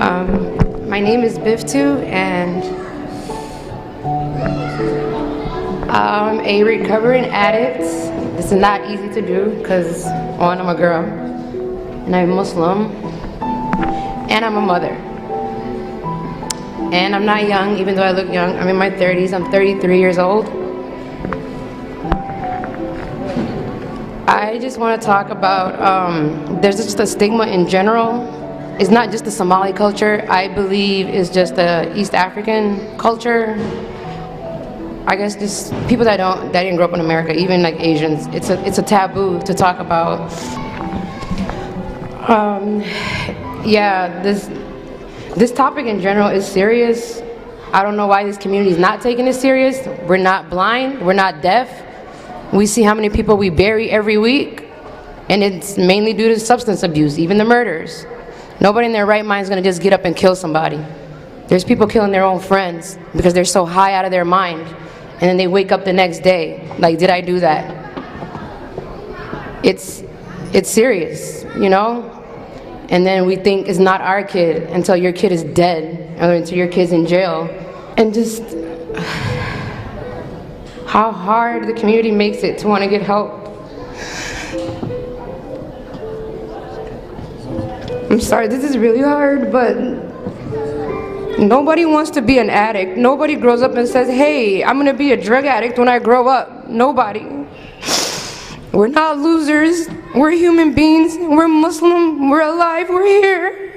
My name is Biftu, and I'm a recovering addict. This is not easy to do because, one, I'm a girl, and I'm Muslim, and I'm a mother. And I'm not young, even though I look young. I'm in my 30s. I'm 33 years old. I just want to talk about, there's just a stigma in general. It's not just the Somali culture. I believe it's just the East African culture. I guess just people that didn't grow up in America, even like Asians. It's a taboo to talk about. Yeah, this topic in general is serious. I don't know why this community is not taking it serious. We're not blind. We're not deaf. We see how many people we bury every week, and it's mainly due to substance abuse, even the murders. Nobody in their right mind is going to just get up and kill somebody. There's people killing their own friends because they're so high out of their mind, and then they wake up the next day like, did I do that? It's serious, you know? And then we think it's not our kid until your kid is dead, or until your kid's in jail. And just how hard the community makes it to want to get help. I'm sorry, this is really hard, but nobody wants to be an addict. Nobody grows up and says, hey, I'm gonna be a drug addict when I grow up. Nobody. We're not losers. We're human beings. We're Muslim. We're alive. We're here.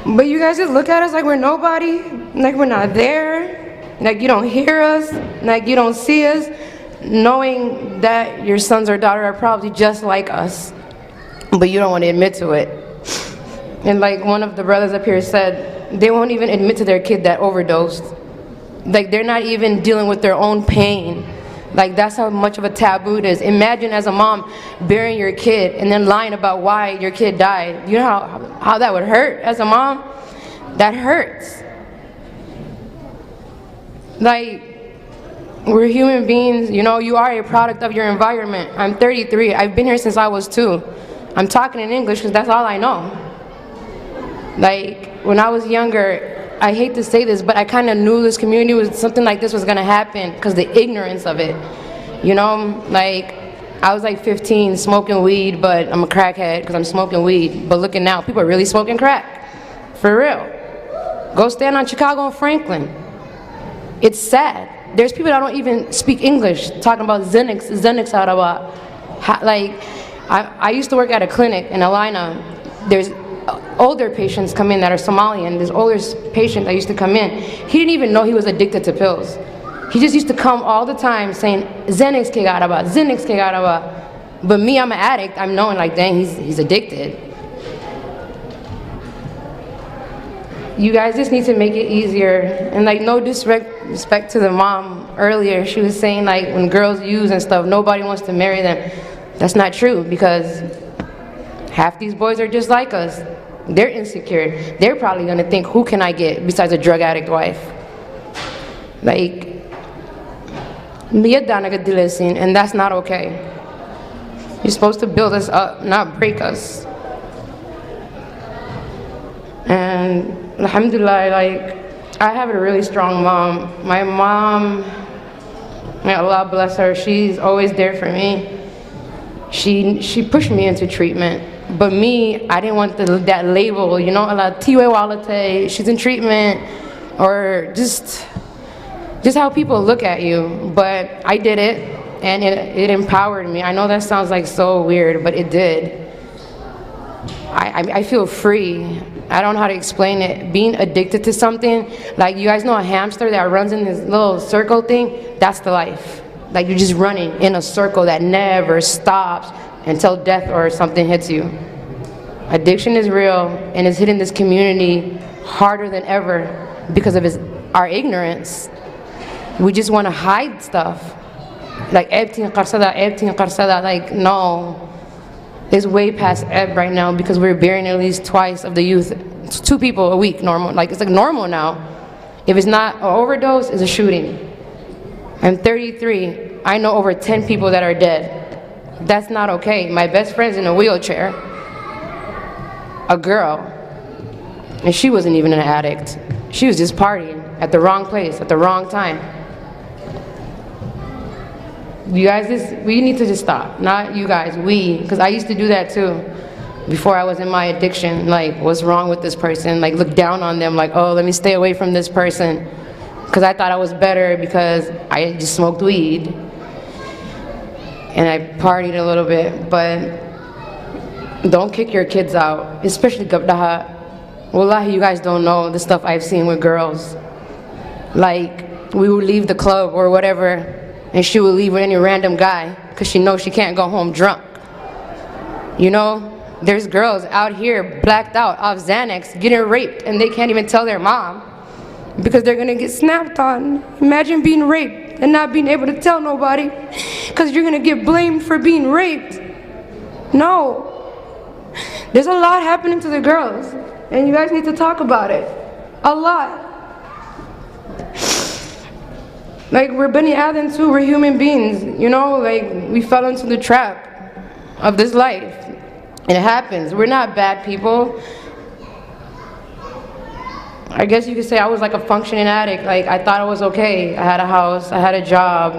But you guys just look at us like we're nobody, like we're not there, like you don't hear us, like you don't see us, knowing that your sons or daughter are probably just like us, but you don't want to admit to it. And like one of the brothers up here said, they won't even admit to their kid that overdosed. Like they're not even dealing with their own pain. Like that's how much of a taboo it is. Imagine as a mom burying your kid and then lying about why your kid died. You know how that would hurt as a mom? That hurts. Like, we're human beings, you know, you are a product of your environment. I'm 33, I've been here since I was 2. I'm talking in English because that's all I know. Like, when I was younger, I hate to say this, but I kind of knew this community was, something like this was gonna happen because the ignorance of it. You know, like, I was like 15 smoking weed, but I'm a crackhead because I'm smoking weed. But looking now, people are really smoking crack, for real. Go stand on Chicago and Franklin. It's sad. There's people that don't even speak English talking about Xanax like, I used to work at a clinic in Alina. There's older patients come in that are Somalian. This older patient that used to come in, he didn't even know he was addicted to pills. He just used to come all the time saying, Xanax ke garaba, Xanax ke garaba. But me, I'm an addict, I'm knowing like, dang, he's addicted. You guys just need to make it easier. And like, no disrespect to the mom earlier, she was saying like when girls use and stuff, nobody wants to marry them. That's not true, because half these boys are just like us. They're insecure. They're probably gonna think, who can I get besides a drug addict wife? Like, and that's not okay. You're supposed to build us up, not break us. And alhamdulillah, like, I have a really strong mom. My mom, may Allah bless her, she's always there for me. She pushed me into treatment. But me, I didn't want that label, you know, she's in treatment, or just how people look at you. But I did it, and it empowered me. I know that sounds like so weird, but it did. I feel free. I don't know how to explain it. Being addicted to something, like you guys know a hamster that runs in this little circle thing? That's the life. Like you're just running in a circle that never stops until death or something hits you. Addiction is real, and it's hitting this community harder than ever because of our ignorance. We just want to hide stuff. Like, like, no. It's way past ebb right now because we're burying at least twice of the youth. It's 2 people a week normal. Like, it's like normal now. If it's not an overdose, it's a shooting. I'm 33. I know over 10 people that are dead. That's not okay. My best friend's in a wheelchair. a girl, and she wasn't even an addict. She was just partying at the wrong place at the wrong time. You guys, we need to just stop. Not you guys, we, because I used to do that too. Before I was in my addiction, like, what's wrong with this person? Like, look down on them, like, oh, let me stay away from this person. Because I thought I was better because I just smoked weed. And I partied a little bit, but don't kick your kids out, especially gabdaha. Wallahi, you guys don't know the stuff I've seen with girls. Like, we would leave the club or whatever, and she would leave with any random guy because she knows she can't go home drunk. You know? There's girls out here blacked out off Xanax getting raped and they can't even tell their mom because they're gonna get snapped on. Imagine being raped and not being able to tell nobody because you're gonna get blamed for being raped. No. There's a lot happening to the girls and you guys need to talk about it. A lot. Like, we're Bani Adam too, we're human beings, you know, like, we fell into the trap of this life. It happens. We're not bad people. I guess you could say I was like a functioning addict. Like, I thought I was okay. I had a house, I had a job.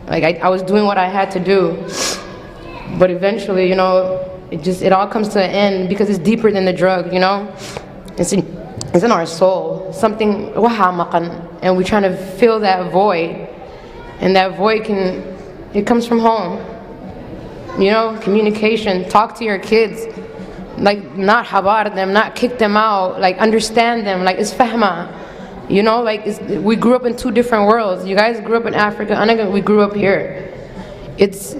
Like, I was doing what I had to do. But eventually, you know, it all comes to an end because it's deeper than the drug, you know? It's in our soul. Something, and we're trying to fill that void. And that void it comes from home. You know, communication, talk to your kids, like, not habar them, not kick them out, like, understand them, like, it's fahma, you know, like, we grew up in two different worlds. You guys grew up in Africa, we grew up here. It's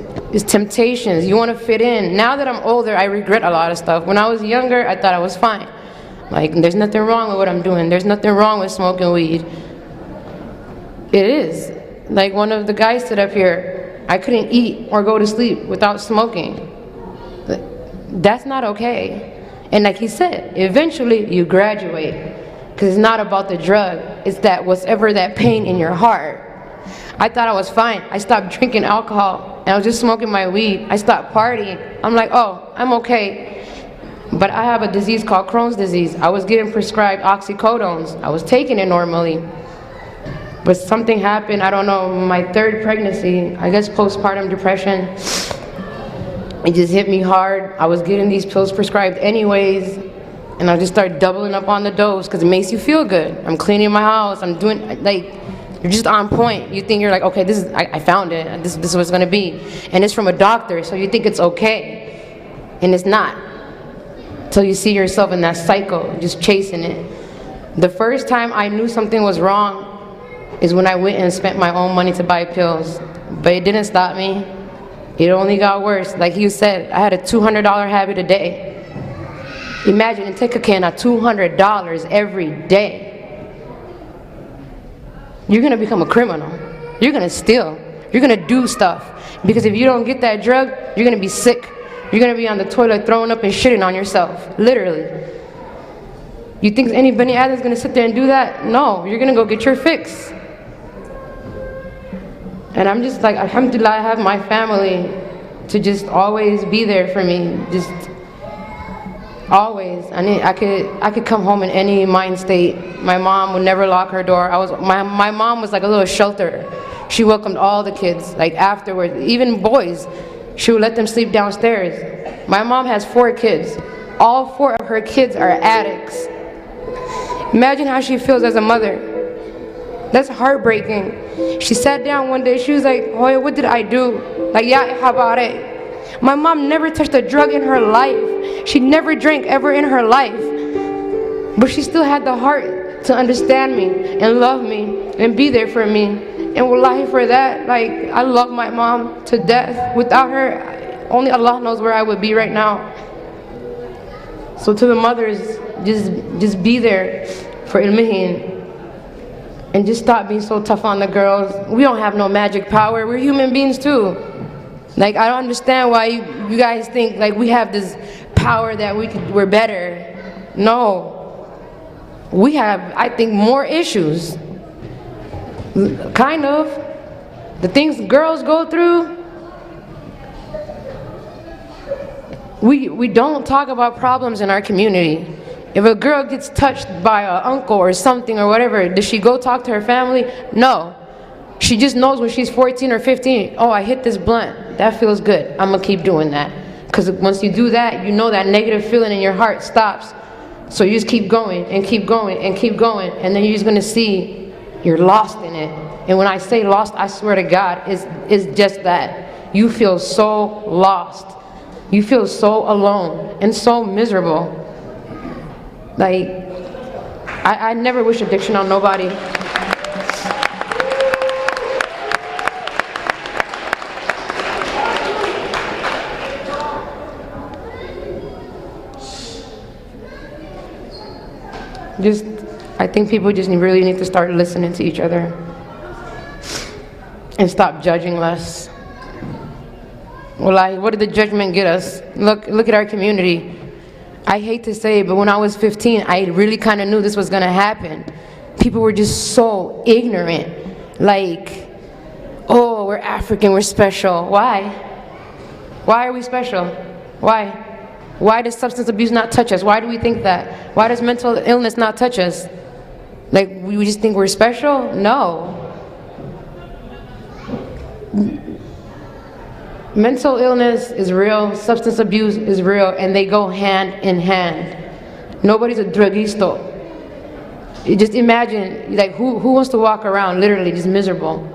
temptations, you want to fit in. Now that I'm older, I regret a lot of stuff. When I was younger, I thought I was fine. Like, there's nothing wrong with what I'm doing, there's nothing wrong with smoking weed. It is. Like, one of the guys stood up here, I couldn't eat or go to sleep without smoking. That's not okay. And like he said, eventually you graduate. Because it's not about the drug. It's that whatever that pain in your heart. I thought I was fine. I stopped drinking alcohol and I was just smoking my weed. I stopped partying. I'm like, oh, I'm okay. But I have a disease called Crohn's disease. I was getting prescribed oxycodones. I was taking it normally. But something happened, I don't know, my third pregnancy, I guess postpartum depression. It just hit me hard. I was getting these pills prescribed anyways, and I just started doubling up on the dose because it makes you feel good. I'm cleaning my house, I'm doing, like, you're just on point. You think you're like, okay, I found it, this is what it's gonna be. And it's from a doctor, so you think it's okay, and it's not. Till you see yourself in that cycle, just chasing it. The first time I knew something was wrong is when I went and spent my own money to buy pills. But it didn't stop me. It only got worse. Like you said, I had a $200 habit a day. Imagine, and take a can of $200 every day. You're gonna become a criminal. You're gonna steal. You're gonna do stuff. Because if you don't get that drug, you're gonna be sick. You're gonna be on the toilet throwing up and shitting on yourself, literally. You think any Bani Adam's gonna sit there and do that? No, you're gonna go get your fix. And I'm just like, alhamdulillah, I have my family to just always be there for me, just always. I could come home in any mind state. My mom would never lock her door. My mom was like a little shelter. She welcomed all the kids, like afterwards, even boys. She would let them sleep downstairs. My mom has 4 kids. All 4 of her kids are addicts. Imagine how she feels as a mother. That's heartbreaking. She sat down one day, she was like, Hoya, what did I do? Like, yeah, habare. My mom never touched a drug in her life. She never drank ever in her life. But she still had the heart to understand me and love me and be there for me. And wallahi, for that, like, I love my mom to death. Without her, only Allah knows where I would be right now. So to the mothers, just be there for ilmihin. And just stop being so tough on the girls. We don't have no magic power. We're human beings too. Like, I don't understand why you guys think like we have this power that we're better. No. We have, I think, more issues. Kind of. The things girls go through. We don't talk about problems in our community. If a girl gets touched by an uncle or something or whatever, does she go talk to her family? No. She just knows when she's 14 or 15, oh, I hit this blunt. That feels good. I'm going to keep doing that. Because once you do that, you know that negative feeling in your heart stops. So you just keep going and keep going and keep going. And then you're just going to see you're lost in it. And when I say lost, I swear to God, it's just that. You feel so lost. You feel so alone and so miserable. Like, I never wish addiction on nobody. I think people just really need to start listening to each other and stop judging less. Well, what did the judgment get us? Look at our community. I hate to say it, but when I was 15, I really kind of knew this was going to happen. People were just so ignorant. Like, oh, we're African, we're special. Why? Why are we special? Why? Why does substance abuse not touch us? Why do we think that? Why does mental illness not touch us? Like, we just think we're special? No. Mental illness is real, substance abuse is real, and they go hand in hand. Nobody's a drugisto. You just imagine, like, who wants to walk around literally just miserable,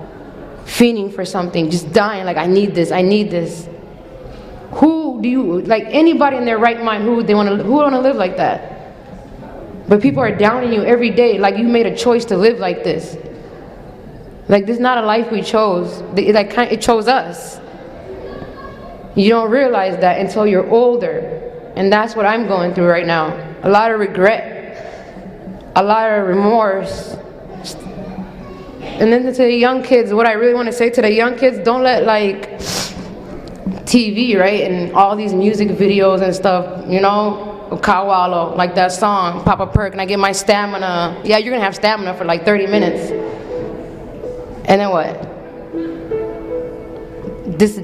fiending for something, just dying, like, I need this, I need this. Who do you, like, anybody in their right mind, who would want to live like that? But people are downing you every day, like you made a choice to live like this. Like, this is not a life we chose. It chose us. You don't realize that until you're older. And that's what I'm going through right now. A lot of regret. A lot of remorse. And then to the young kids, what I really want to say to the young kids, don't let, like, TV, right, and all these music videos and stuff, you know, Kawalo, like that song, Papa Perk, and I get my stamina. Yeah, you're going to have stamina for like 30 minutes. And then what? This,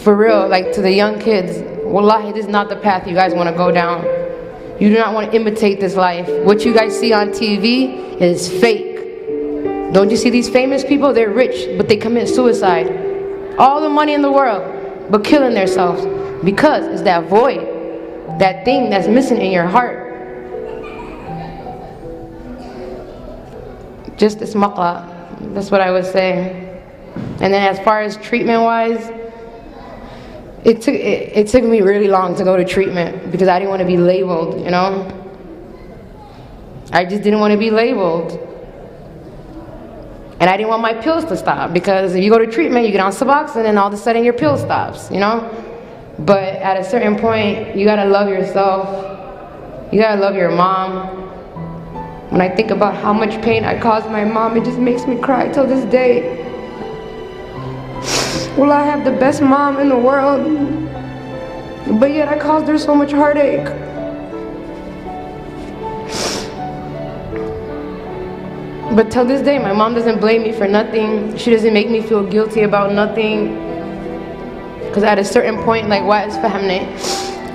for real, like, to the young kids, wallahi, this is not the path you guys want to go down. You do not want to imitate this life. What you guys see on TV is fake. Don't you see these famous people? They're rich, but they commit suicide. All the money in the world, but killing themselves. Because it's that void, that thing that's missing in your heart. Just this maqla. That's what I would say. And then as far as treatment-wise, it took me really long to go to treatment because I didn't want to be labeled, you know? I just didn't want to be labeled. And I didn't want my pills to stop because if you go to treatment, you get on Suboxone and all of a sudden your pill stops, you know? But at a certain point, you gotta love yourself. You gotta love your mom. When I think about how much pain I caused my mom, it just makes me cry till this day. Well, I have the best mom in the world, but yet I caused her so much heartache. But till this day, my mom doesn't blame me for nothing. She doesn't make me feel guilty about nothing. Because at a certain point, like, why is family?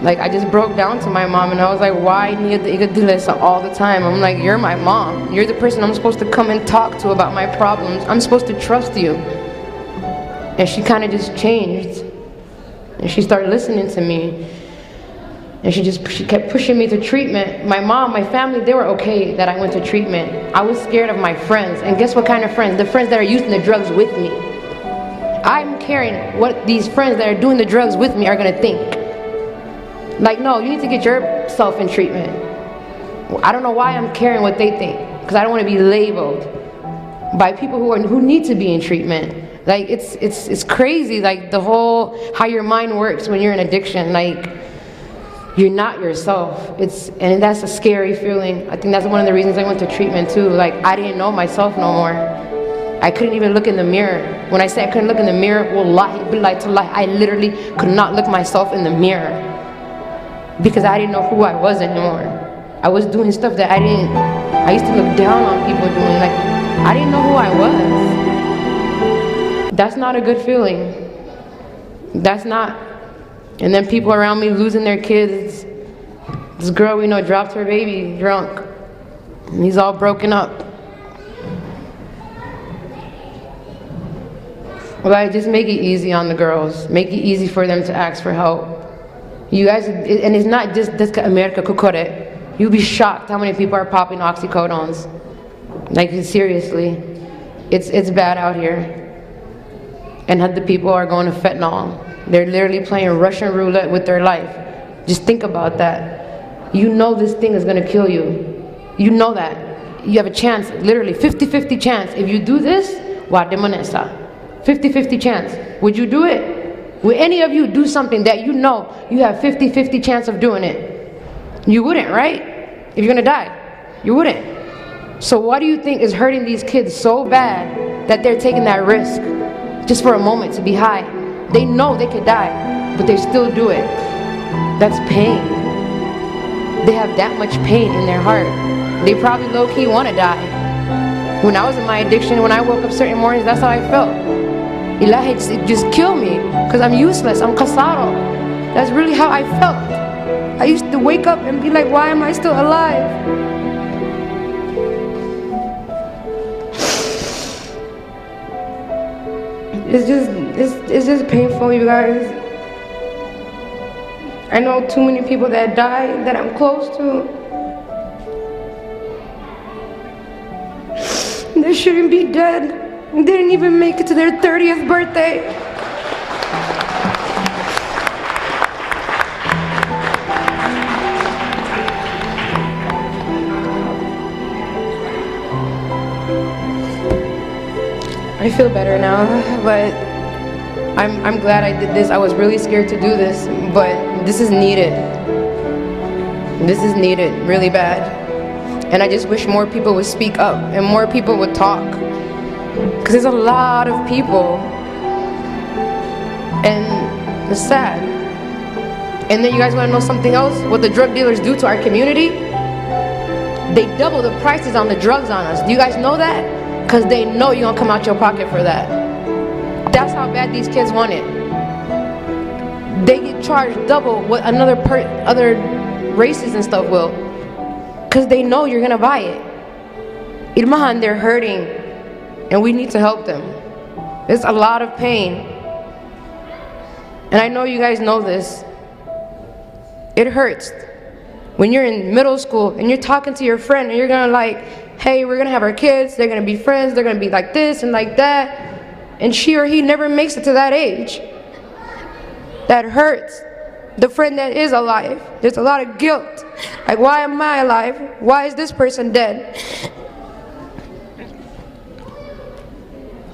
Like, I just broke down to my mom and I was like, why need the igadilesa all the time? I'm like, you're my mom. You're the person I'm supposed to come and talk to about my problems. I'm supposed to trust you. And she kind of just changed. And she started listening to me. And she kept pushing me to treatment. My mom, my family, they were okay that I went to treatment. I was scared of my friends. And guess what kind of friends? The friends that are using the drugs with me. I'm caring what these friends that are doing the drugs with me are going to think. Like, no, you need to get yourself in treatment. I don't know why I'm caring what they think. Because I don't want to be labeled by people who need to be in treatment. Like, it's crazy, like, the whole, how your mind works when you're in addiction. Like, you're not yourself. And that's a scary feeling. I think that's one of the reasons I went to treatment too. Like, I didn't know myself no more. I couldn't even look in the mirror. When I say I couldn't look in the mirror, wallahi, billahi tallahi, I literally could not look myself in the mirror. Because I didn't know who I was anymore. I was doing stuff that I used to look down on people doing. Like, I didn't know who I was. That's not a good feeling. That's not And then people around me losing their kids. This girl we know dropped her baby drunk. And he's all broken up. Well, just make it easy on the girls. Make it easy for them to ask for help. You guys, and it's not just this America Kukore. You'll be shocked how many people are popping oxycodones. Like, seriously. It's bad out here. And the people are going to fentanyl. They're literally playing Russian roulette with their life. Just think about that. You know this thing is going to kill you. You know that. You have a chance, literally 50-50 chance. If you do this, 50-50 chance. Would you do it? Would any of you do something that you know you have 50-50 chance of doing it? You wouldn't, right? If you're gonna die, you wouldn't. So what do you think is hurting these kids so bad that they're taking that risk just for a moment to be high? They know they could die, but they still do it. That's pain. They have that much pain in their heart. They probably low-key want to die. When I was in my addiction, when I woke up certain mornings, that's how I felt. Ilahi, just kill me, because I'm useless, I'm kasaro. That's really how I felt. I used to wake up and be like, why am I still alive? It's just painful, you guys. I know too many people that died that I'm close to. They shouldn't be dead. They didn't even make it to their 30th birthday. I feel better now, but I'm glad I did this. I was really scared to do this, but this is needed. This is needed really bad. And I just wish more people would speak up and more people would talk. Because there's a lot of people. And it's sad. And then you guys want to know something else? What the drug dealers do to our community? They double the prices on the drugs on us. Do you guys know that? Because they know you're going to come out your pocket for that. That's how bad these kids want it. They get charged double what other races and stuff will. Because they know you're going to buy it. Ilmahan, they're hurting. And we need to help them. There's a lot of pain. And I know you guys know this. It hurts. When you're in middle school and you're talking to your friend and you're going to like, hey, we're going to have our kids, they're going to be friends, they're going to be like this and like that. And she or he never makes it to that age. That hurts. The friend that is alive, there's a lot of guilt. Like, why am I alive? Why is this person dead?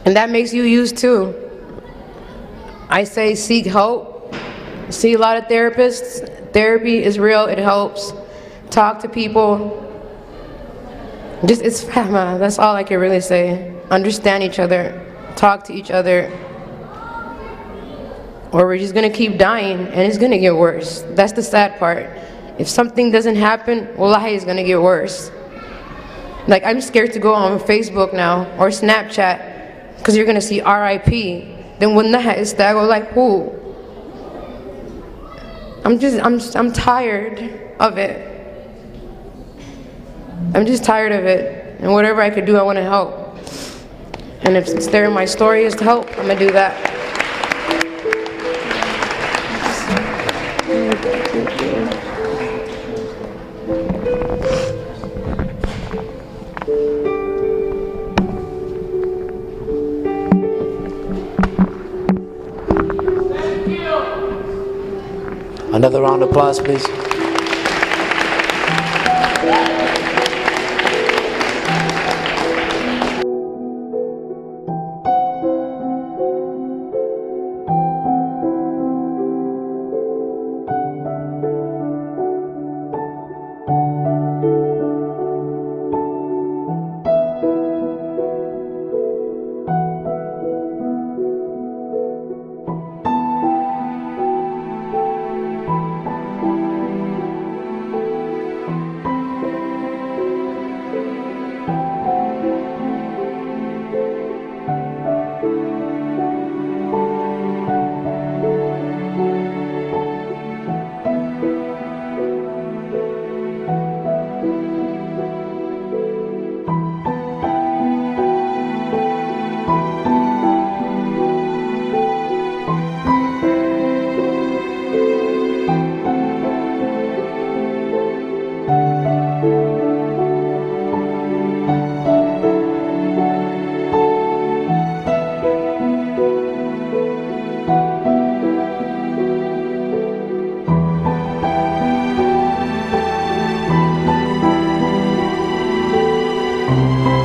And that makes you used too. I say seek help. See a lot of therapists. Therapy is real, it helps. Talk to people. It's fahma, that's all I can really say. Understand each other, talk to each other. Or we're just gonna keep dying and it's gonna get worse. That's the sad part. If something doesn't happen, wallahi, it's gonna get worse. Like, I'm scared to go on Facebook now or Snapchat because you're gonna see RIP. Then when that is that, I go like, who? I'm tired of it. I'm just tired of it. And whatever I could do, I want to help. And if it's there in my story is to help, I'm gonna do that. Another round of applause, please. you.